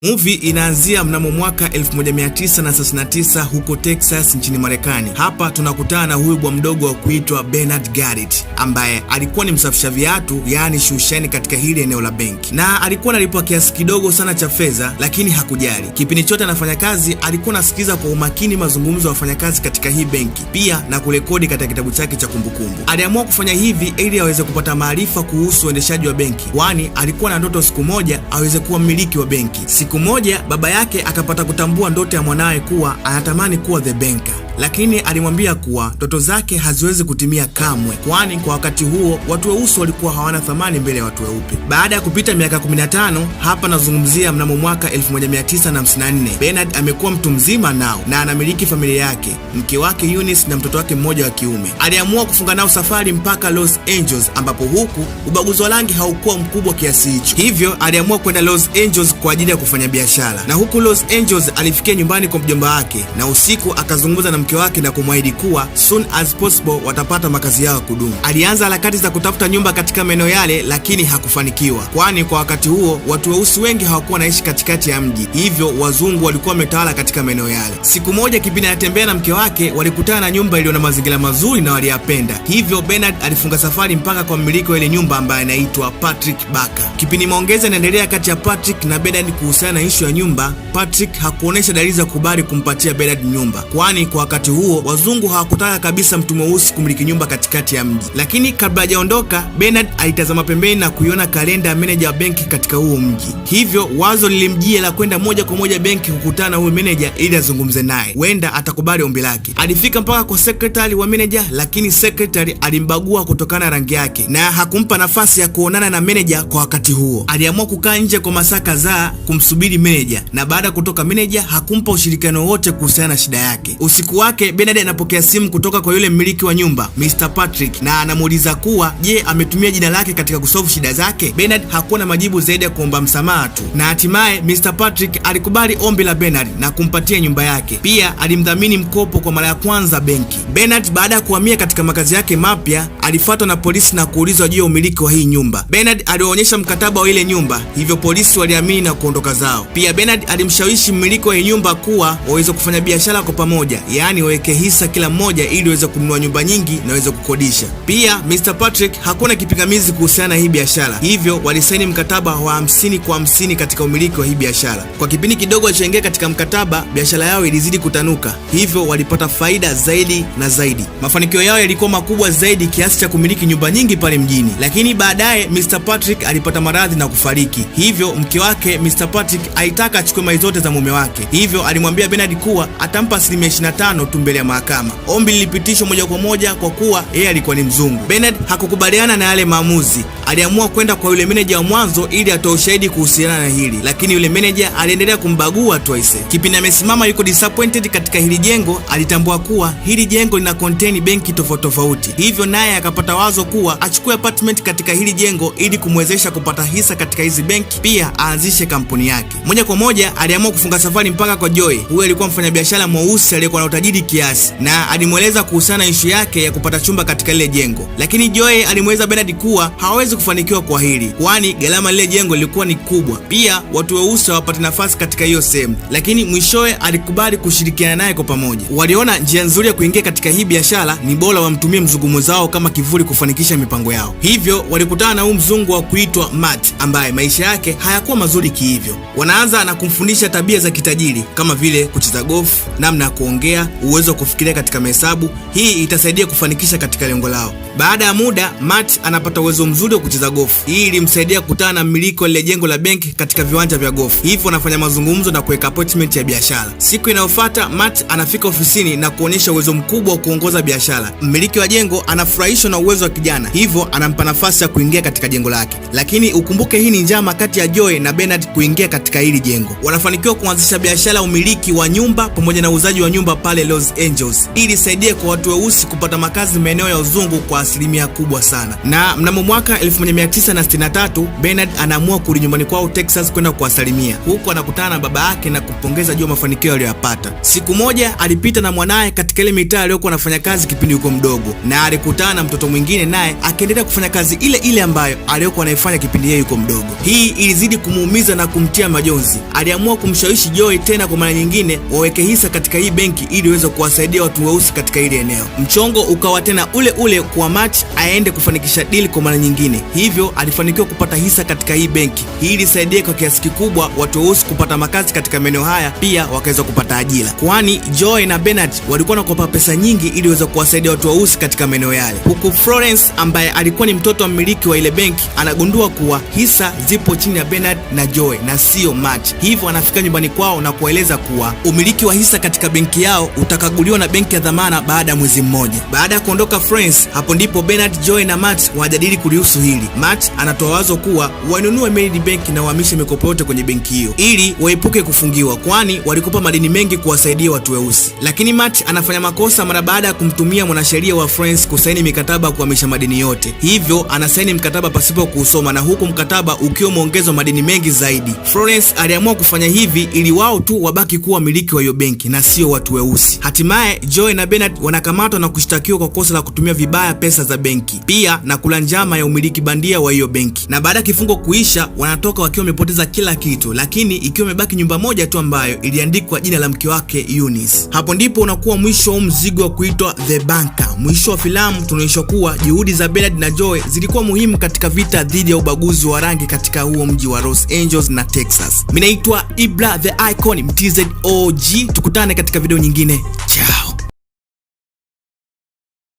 Movie inaanzia mnamo mwaka 1939 huko Texas nchini Marekani. Hapa tunakutana na huyu bwa mdogo wa kuitwa Bernard Garrett ambaye alikuwa ni msafisha viatu, yaani shushani katika hili eneo la benki, na alikuwa analipwa kiasi kidogo sana cha fedha, lakini hakujali. Kipindi chote anafanya kazi alikuwa anasikiza kwa umakini mazungumzo ya wafanyakazi katika hii benki, pia na kurekodi katika kitabu chake cha kumbukumbu. Aliamua kufanya hivi ili aweze kupata maarifa kuhusu uendeshaji wa benki, kwani alikuwa na ndoto siku moja aweze kuwa mmiliki wa benki. Siku moja baba yake akapata kutambua ndoto ya mwanawe kuwa anatamani kuwa the banker, lakini alimwambia kuwa ndoto zake haziwezi kutimia kamwe, kwani kwa wakati huo watu weusi walikuwa hawana thamani mbele ya watu weupe. Baada ya kupita miaka 15, hapa nazungumzia mnamo mwaka 1954, Bernard amekuwa mtu mzima nao na anamiliki familia yake, mke wake Eunice na mtoto wake mmoja wa kiume. Aliamua kufunga nao safari mpaka Los Angeles, ambapo huku ubaguzi wa rangi haukuwa mkubwa kiasi hicho. Hivyo aliamua kwenda Los Angeles kwa ajili ya kufanya biashara, na huku Los Angeles alifikia nyumbani kwa mjomba wake, na usiku akazungumza na mke wake na kumwahidi kuwa soon as possible watapata makazi yao kudumu. Alianza harakati za kutafuta nyumba katika maeneo yale, lakini hakufanikiwa, kwani kwa wakati huo watu weusi wengi hawakuwa naishi katikati ya mji, hivyo wazungu walikuwa wametawala katika maeneo yale. Siku moja kipindi anatembea na mke wake, walikutana na nyumba iliyo na mazingira mazuri na waliyapenda, hivyo Bernard alifunga safari mpaka kwa mmiliki wa ile nyumba ambaye anaitwa Patrick Baker. Kipindi maongezi yanaendelea kati ya Patrick na Bernard kuhusiana na issue ya nyumba, Patrick hakuonesha dalili za kubali kumpatia Bernard nyumba, kwani kwa wakati huo wazungu hawakutaka kabisa mtu mweusi kumiliki nyumba katikati ya mji. Lakini kabla hajaondoka, Bernard alitazama pembeni na kuiona kalenda ya meneja wa benki katika huo mji, hivyo wazo lilimjia la kwenda moja kwa moja benki kukutana na huyo meneja ili azungumze naye, huenda atakubali ombi lake. Alifika mpaka kwa secretary wa meneja, lakini secretary alimbagua kutokana na rangi yake na hakumpa nafasi ya kuonana na meneja kwa wakati huo. Aliamua kukaa nje kwa masaa kadhaa kumsubiri meneja, na baada ya kutoka meneja hakumpa ushirikiano wote kuhusiana na shida yake. Usiku wake Bernard anapokea simu kutoka kwa yule mmiliki wa nyumba Mr. Patrick, na anamuuliza kuwa je, ametumia jina lake katika kusolve shida zake. Bernard hakuwa na majibu zaidi ya kuomba msamaha tu, na hatimaye Mr. Patrick alikubali ombi la Bernard na kumpatia nyumba yake. Pia alimdhamini mkopo kwa mara ya kwanza benki. Bernard baada ya kuhamia katika makazi yake mapya alifuatwa na polisi na kuulizwa juu ya umiliki wa hii nyumba. Bernard alionyesha mkataba wa ile nyumba, hivyo polisi waliamini na kuondoka zao. Pia Bernard alimshawishi mmiliki wa hii nyumba kuwa waweze kufanya biashara kwa pamoja, yaani waweke hisa kila mmoja ili waweze kununua nyumba nyingi na waweze kukodisha. Pia Mr. Patrick hakuna kipingamizi kuhusiana na hii biashara, hivyo walisaini mkataba wa 50 kwa 50 katika umiliki wa hii biashara. Kwa kipindi kidogo walichoingia katika mkataba, biashara yao ilizidi kutanuka, hivyo walipata faida zaidi na zaidi. Mafanikio yao yalikuwa makubwa zaidi kiasi cha kumiliki nyumba nyingi pale mjini. Lakini baadaye Mr. Patrick alipata maradhi na kufariki, hivyo mke wake Mr. Patrick alitaka achukue mali zote za mume wake, hivyo alimwambia Bernard kuwa atampa 25% tu mbele ya mahakama. Ombi lilipitishwa moja kwa moja kwa kuwa yeye alikuwa ni mzungu. Bernard hakukubaliana na yale maamuzi. Aliamua kwenda kwa yule meneja wa mwanzo ili atoe ushahidi kuhusiana na hili, lakini yule meneja aliendelea kumbagua tu aise. Kipindi amesimama yuko disappointed katika hili jengo, alitambua kuwa hili jengo lina contain benki tofauti, hivyo naye akapata wazo kuwa achukue apartment katika hili jengo ili kumwezesha kupata hisa katika hizi benki, pia aanzishe kampuni yake. Moja kwa moja aliamua kufunga safari mpaka kwa Joy. Huyo alikuwa mfanyabiashara mweusi aliyekuwa na utajiri kiasi, na alimweleza kuhusiana na issue yake ya kupata chumba katika lile jengo. Lakini Joy alimweleza Bernard kuwa hawezi kufanikiwa kwa hili, kwani gharama lile jengo lilikuwa ni kubwa, pia watu weusi hawapati nafasi katika hiyo sehemu. Lakini mwishowe alikubali kushirikiana naye kwa pamoja. Waliona njia nzuri ya kuingia katika hii biashara ni bora wamtumie mzungu zao kama kivuli kufanikisha mipango yao. Hivyo walikutana na huyu mzungu wa kuitwa Matt ambaye maisha yake hayakuwa mazuri kihivyo. Wanaanza na kumfundisha tabia za kitajiri kama vile kucheza golf, namna ya kuongea, uwezo wa kufikiria katika mahesabu. Hii itasaidia kufanikisha katika lengo lao. Baada ya muda Matt anapata uwezo mzuri wa kucheza golf. Hii ilimsaidia kukutana na mmiliki wa lile jengo la benki katika viwanja vya golf. Hivyo wanafanya mazungumzo na kuweka appointment ya biashara. Siku inayofuata Matt anafika ofisini na kuonyesha uwezo mkubwa wa kuongoza biashara. Mmiliki wa jengo anafurahishwa na uwezo wa kijana, hivyo anampa nafasi ya kuingia katika jengo lake. Lakini ukumbuke hii ni njama kati ya Joy na Bernard kuingia katika hili jengo. Wanafanikiwa kuanzisha biashara umiliki wa nyumba pamoja na uuzaji wa nyumba pale Los Angeles, ili isaidie kwa watu weusi kupata makazi maeneo ya uzungu kwa asilimia kubwa sana. Na mnamo mwaka 1963 Bernard anaamua kurudi nyumbani kwao Texas kwenda kuwasalimia. Huko anakutana na baba yake na kumpongeza juu ya mafanikio aliyoyapata. Siku moja alipita na mwanae katika ile mitaa aliyokuwa anafanya kazi kipindi yuko mdogo, na alikutana na mtoto mwingine naye akiendelea kufanya kazi ile ile ambayo aliyokuwa anaifanya kipindi yeye yuko mdogo. Hii ilizidi kumuumiza na kumtia majonzi. Aliamua kumshawishi Joy tena kwa mara nyingine waweke hisa katika hii benki ili iweze kuwasaidia watu weusi katika ile eneo. Mchongo ukawa tena ule ule kwa Matt aende kufanikisha deal kwa mara nyingine. Hivyo alifanikiwa kupata hisa katika hii benki. Hii ilisaidia kwa kiasi kikubwa watu weusi kupata makazi katika maeneo haya, pia wakaweza kupata ajira. Kwani Joy na Bernard walikuwa wanakopa pesa nyingi ili waweze kuwasaidia watu weusi katika maeneo yale. Huku Florence ambaye alikuwa ni mtoto wa mmiliki wa ile benki anagundua kuwa hisa zipo chini ya Bernard na Joy na sio Matt. Hivyo anafika nyumbani kwao na kueleza kuwa umiliki wa hisa katika benki yao utakaguliwa na benki ya dhamana baada ya mwezi mmoja. Baada ya kuondoka Florence, hapo ndipo Bernard, Joy na Matt wanajadili kulihusu hili. Matt anatoa wazo kuwa wainunue Merrill Bank na wahamishe mikopo yote kwenye benki hiyo ili waepuke kufungiwa, kwani walikopa madeni mengi kuwasaidia watu weusi. Lakini Matt anafanya makosa mara baada ya kumtumia mwanasheria wa Florence kusaini mikataba ya kuhamisha madeni yote. Hivyo anasaini mkataba pasipo kuusoma, na huku mkataba ukiwa umeongezwa madeni mengi zaidi. Florence aliamua kufanya hivi ili wao tu wabaki kuwa miliki wa hiyo benki na sio watu weusi. Hatimaye Joy na Bernard wanakamatwa na kushtakiwa kwa kosa la kutumia vibaya pesa za benki, pia na kula njama ya umiliki bandia wa hiyo benki. Na baada ya kifungo kuisha, wanatoka wakiwa wamepoteza kila kitu, lakini ikiwa imebaki nyumba moja tu ambayo iliandikwa jina la mke wake Eunice. Hapo ndipo unakuwa mwisho wa mzigo wa kuitwa The Banker. Mwisho wa filamu tunaonyeshwa kuwa juhudi za Bernard na Joy zilikuwa muhimu katika vita dhidi ya ubaguzi wa rangi katika huo mji wa Los Angeles na Texas. Mimi naitwa Ibra the Icon, MTZ OG. Tukutane katika video nyingine. Ciao.